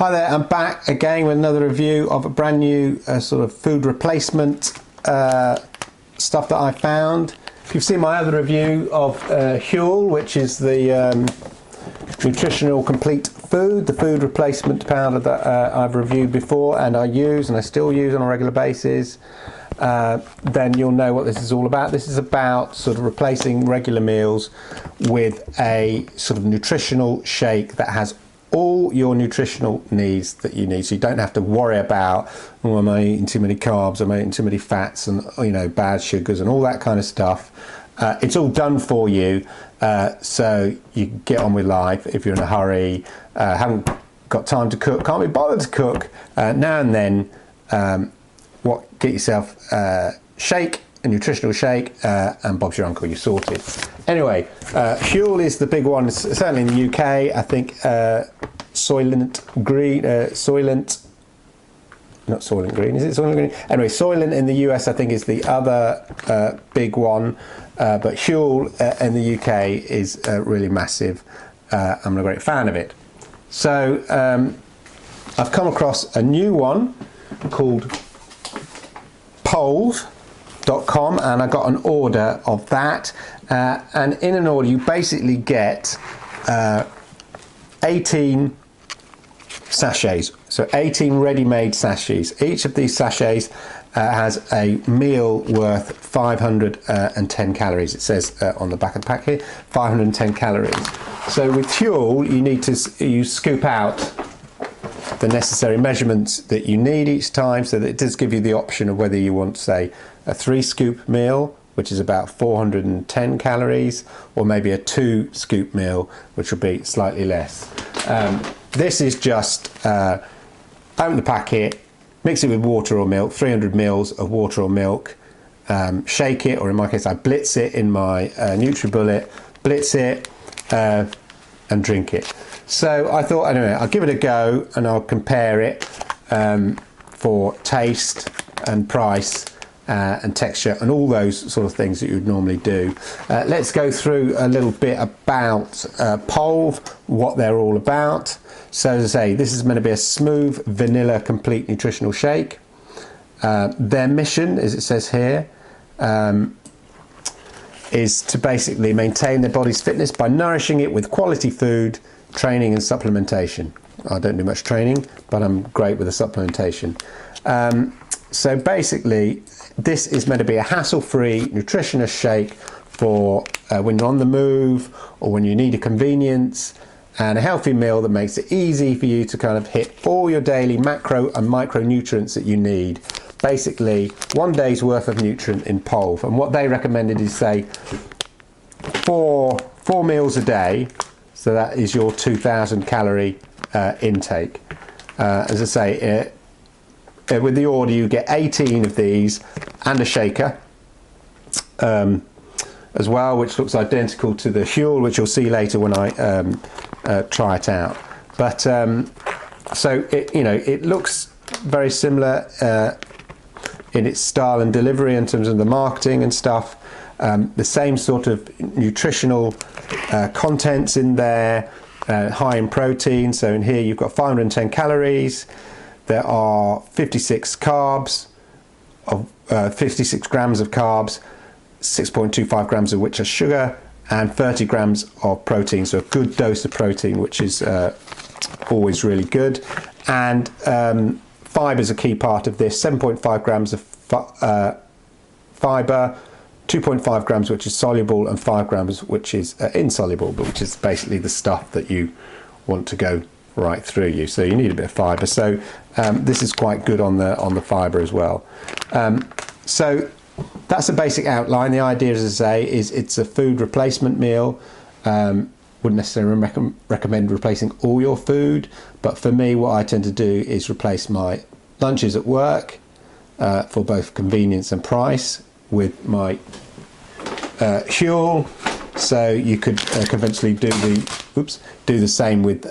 Hi there, I'm back again with another review of a brand new sort of food replacement stuff that I found. If you've seen my other review of Huel, which is the Nutritional complete food, the food replacement powder that I've reviewed before and I use and I still use on a regular basis, then you'll know what this is all about. This is about sort of replacing regular meals with a sort of nutritional shake that has all your nutritional needs that you need, so you don't have to worry about, oh, am I eating too many carbs, am I eating too many fats, and bad sugars and all that kind of stuff. It's all done for you, so you can get on with life. If you're in a hurry, haven't got time to cook, can't be bothered to cook, now and then, get yourself a nutritional shake, and Bob's your uncle, you're sorted. Anyway, Huel is the big one, certainly in the UK. I think Solylent Green, not Soylent Green, is it Soylent Green? Anyway, Solylent in the US I think is the other big one, but Huel in the UK is really massive. I'm a great fan of it. So I've come across a new one called Pulve.com, and I got an order of that, and in an order you basically get 18 sachets, so 18 ready-made sachets. Each of these sachets has a meal worth 510 calories. It says on the back of the pack here, 510 calories. So with Huel, you need to scoop out the necessary measurements that you need each time, so that it does give you the option of whether you want, say, a 3-scoop meal, which is about 410 calories, or maybe a 2-scoop meal, which will be slightly less. This is just open the packet, mix it with water or milk, 300 mils of water or milk, shake it, or in my case I blitz it in my NutriBullet, blitz it and drink it. So I thought, anyway, I'll give it a go and I'll compare it for taste and price and texture and all those sort of things that you would normally do. Let's go through a little bit about Pulve, what they're all about. So as I say, this is meant to be a smooth vanilla complete nutritional shake. Their mission, as it says here, is to basically maintain their body's fitness by nourishing it with quality food, training and supplementation. I don't do much training, but I'm great with the supplementation. So basically, this is meant to be a hassle-free nutritionist shake for when you're on the move or when you need a convenience, and a healthy meal that makes it easy for you to kind of hit all your daily macro and micronutrients that you need. Basically, one day's worth of nutrient in Pulve. And what they recommended is, say, four meals a day. So that is your 2,000 calorie intake. As I say, with the order you get 18 of these and a shaker as well, which looks identical to the Huel, which you'll see later when I try it out. But so it looks very similar in its style and delivery in terms of the marketing and stuff. The same sort of nutritional contents in there, high in protein. So in here you've got 510 calories. There are 56 carbs, 56 grams of carbs, 6.25 grams of which are sugar, and 30 grams of protein. So a good dose of protein, which is always really good. And fibre is a key part of this. 7.5 grams of fibre, 2.5 grams which is soluble, and 5 grams which is insoluble, but which is basically the stuff that you want to go right through you. So you need a bit of fibre. So this is quite good on the fibre as well. So that's a basic outline. The idea, as I say, is it's a food replacement meal. Wouldn't necessarily recommend replacing all your food, but for me, what I tend to do is replace my lunches at work for both convenience and price with my Huel. So you could conventionally do the same with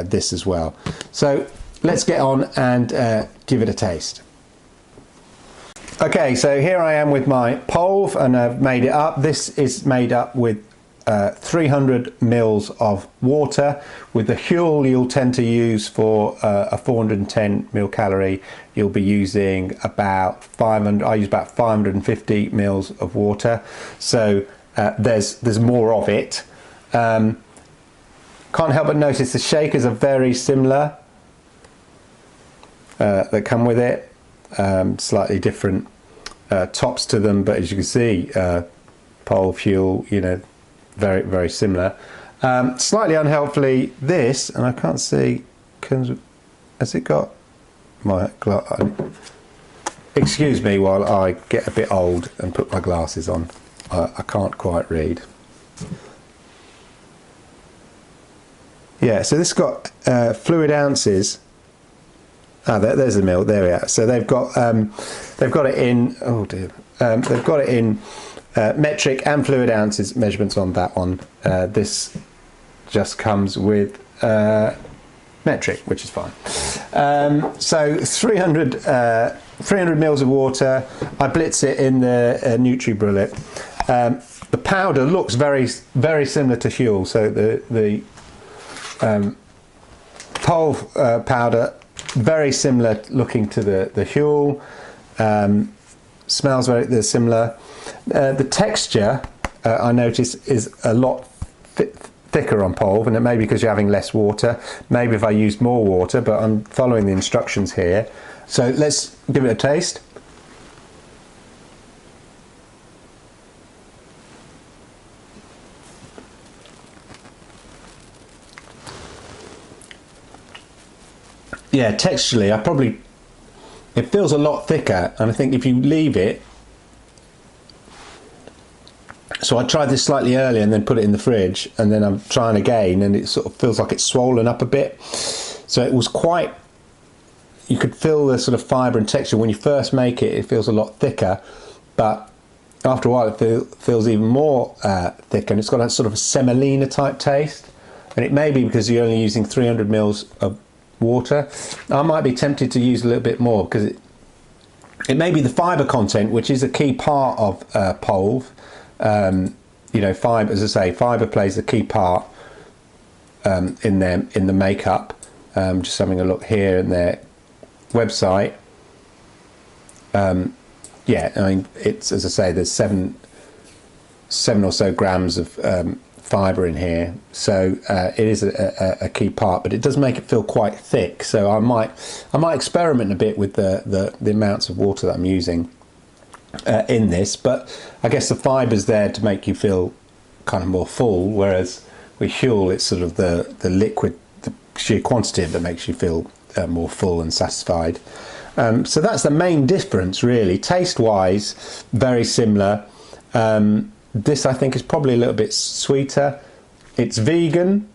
this as well. So let's get on and give it a taste. Okay, so here I am with my Pulve, and I've made it up. This is made up with 300 mils of water. With the Huel, you'll tend to use for a 410 mil calorie, you'll be using about 500. I use about 550 mils of water, so there's more of it. Can't help but notice the shakers are very similar that come with it. Slightly different tops to them, but as you can see, Pulve, Huel, you know, very, very similar. Slightly unhelpfully, this, and I can't see, has it got my excuse me while I get a bit old and put my glasses on. I can't quite read. Yeah, so this has got fluid ounces. Ah, there's the mil. There we are. So they've got it in. Oh dear. They've got it in metric and fluid ounces measurements on that one. This just comes with metric, which is fine. So 300 mils of water. I blitz it in the NutriBullet. The powder looks very, very similar to Huel. So the Pulve powder, very similar looking to the Huel. Smells very similar. The texture, I notice, is a lot thicker on Pulve, and it may be because you're having less water. Maybe if I used more water, but I'm following the instructions here. So let's give it a taste. Yeah, texturally, it feels a lot thicker, and I think if you leave it, so I tried this slightly earlier and then put it in the fridge, and then I'm trying again, and it sort of feels like it's swollen up a bit. So it was quite, you could feel the sort of fibre and texture. When you first make it, it feels a lot thicker, but after a while it feels even more thick, and it's got a sort of a semolina type taste. And it may be because you're only using 300 mils of water. I might be tempted to use a little bit more, because it may be the fibre content, which is a key part of Pulve. You know, fibre, as I say, fibre plays a key part in the makeup. Just having a look here in their website. Yeah, I mean, it's, as I say, there's seven or so grams of fibre in here, so it is a key part, but it does make it feel quite thick. So I might experiment a bit with the amounts of water that I'm using in this, but I guess the fiber's there to make you feel kind of more full, whereas with Huel it's sort of the liquid, the sheer quantity that makes you feel more full and satisfied. So that's the main difference, really. Taste wise, very similar. This I think is probably a little bit sweeter. It's vegan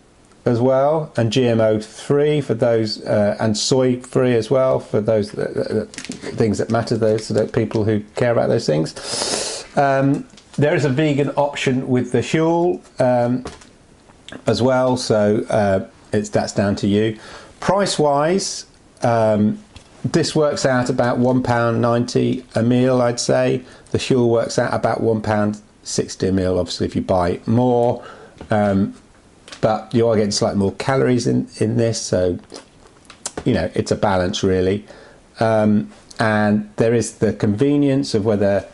as well, and GMO free for those, and soy free as well for those things that matter, those people who care about those things. There is a vegan option with the Huel as well, so that's down to you. Price wise, this works out about £1.90 a meal, I'd say. The Huel works out about £1.60 a meal, obviously if you buy more, but you are getting slightly more calories in this, so you know, it's a balance really. And there is the convenience of whether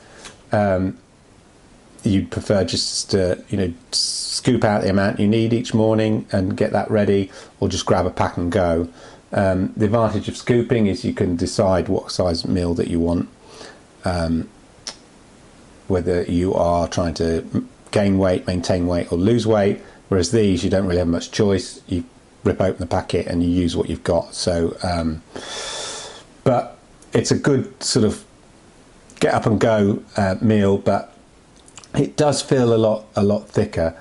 you'd prefer just to, you know, scoop out the amount you need each morning and get that ready, or just grab a pack and go. The advantage of scooping is you can decide what size meal that you want, whether you are trying to gain weight, maintain weight, or lose weight, whereas these, you don't really have much choice. You rip open the packet and you use what you've got. So but it's a good sort of get up and go meal, but it does feel a lot thicker.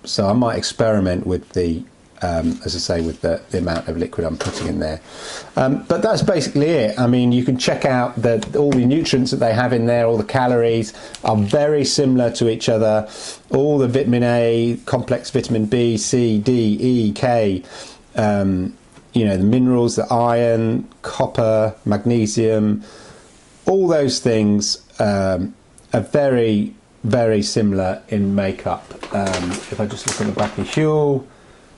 So I might experiment with the as I say, with the amount of liquid I'm putting in there. But that's basically it. I mean, you can check out all the nutrients that they have in there, all the calories are very similar to each other. All the vitamin A, complex vitamin B, C, D, E, K, you know, the minerals, the iron, copper, magnesium, all those things are very very similar in makeup. If I just look at the back of Huel,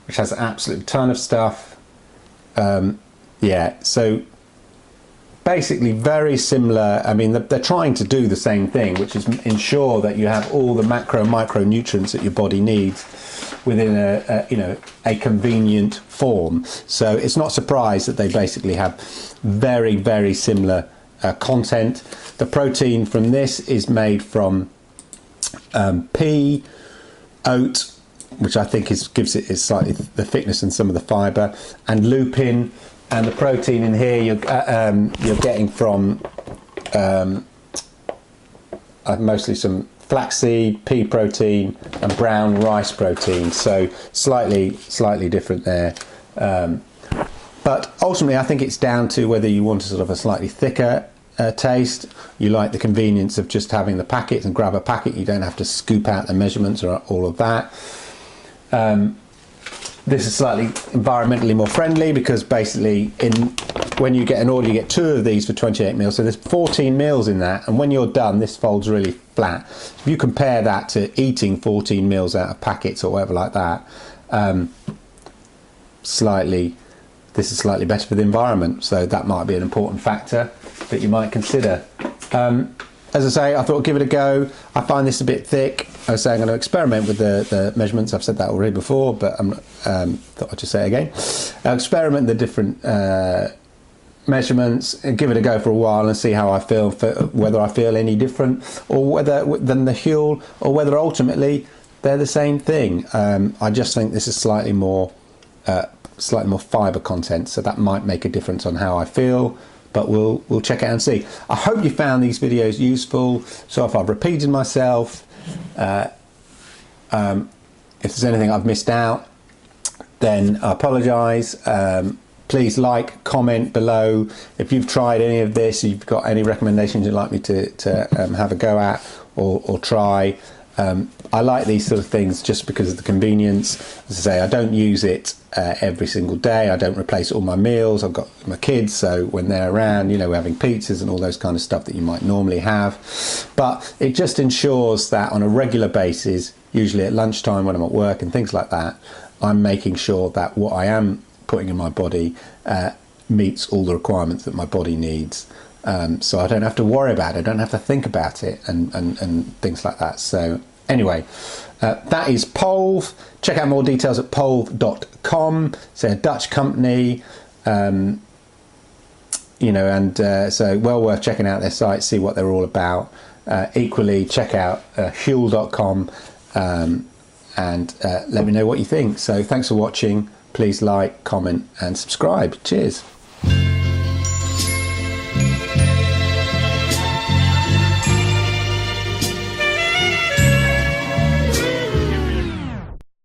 which has an absolute ton of stuff, yeah, so basically very similar. I mean, they're trying to do the same thing, which is ensure that you have all the macro and micronutrients that your body needs within a convenient form. So it's not surprised that they basically have very, very similar content. The protein from this is made from pea, oat, which I think gives it slightly the thickness and some of the fibre, and lupin. And the protein in here you're getting from mostly some flaxseed, pea protein, and brown rice protein. So slightly different there. But ultimately, I think it's down to whether you want a sort of a slightly thicker taste. You like the convenience of just having the packet and grab a packet. You don't have to scoop out the measurements or all of that. This is slightly environmentally more friendly because basically when you get an order, you get 2 of these for 28 mils. So there's 14 mils in that, and when you're done, this folds really flat. If you compare that to eating 14 mils out of packets or whatever like that, this is slightly better for the environment. So that might be an important factor that you might consider. As I say, I thought I'd give it a go. I find this a bit thick. I was saying I'm going to experiment with the measurements. I've said that already before, but thought I'd just say it again. I'll experiment the different measurements and give it a go for a while and see how I feel, whether I feel any different or than the Huel, or whether ultimately they're the same thing. I just think this is slightly more fibre content, so that might make a difference on how I feel. But we'll check it out and see. I hope you found these videos useful. So if I've repeated myself, if there's anything I've missed out, then I apologise. Please like, comment below. If you've tried any of this, you've got any recommendations you'd like me to have a go at or try. I like these sort of things just because of the convenience. As I say, I don't use it every single day. I don't replace all my meals. I've got my kids, so when they're around, you know, we're having pizzas and all those kind of stuff that you might normally have. But it just ensures that on a regular basis, usually at lunchtime when I'm at work and things like that, I'm making sure that what I am putting in my body meets all the requirements that my body needs. So I don't have to worry about it, I don't have to think about it and things like that. So anyway, that is Pulve. Check out more details at pulve.com. It's a Dutch company, you know, and so well worth checking out their site, see what they're all about. Equally, check out Huel.com and let me know what you think. So thanks for watching. Please like, comment and subscribe. Cheers.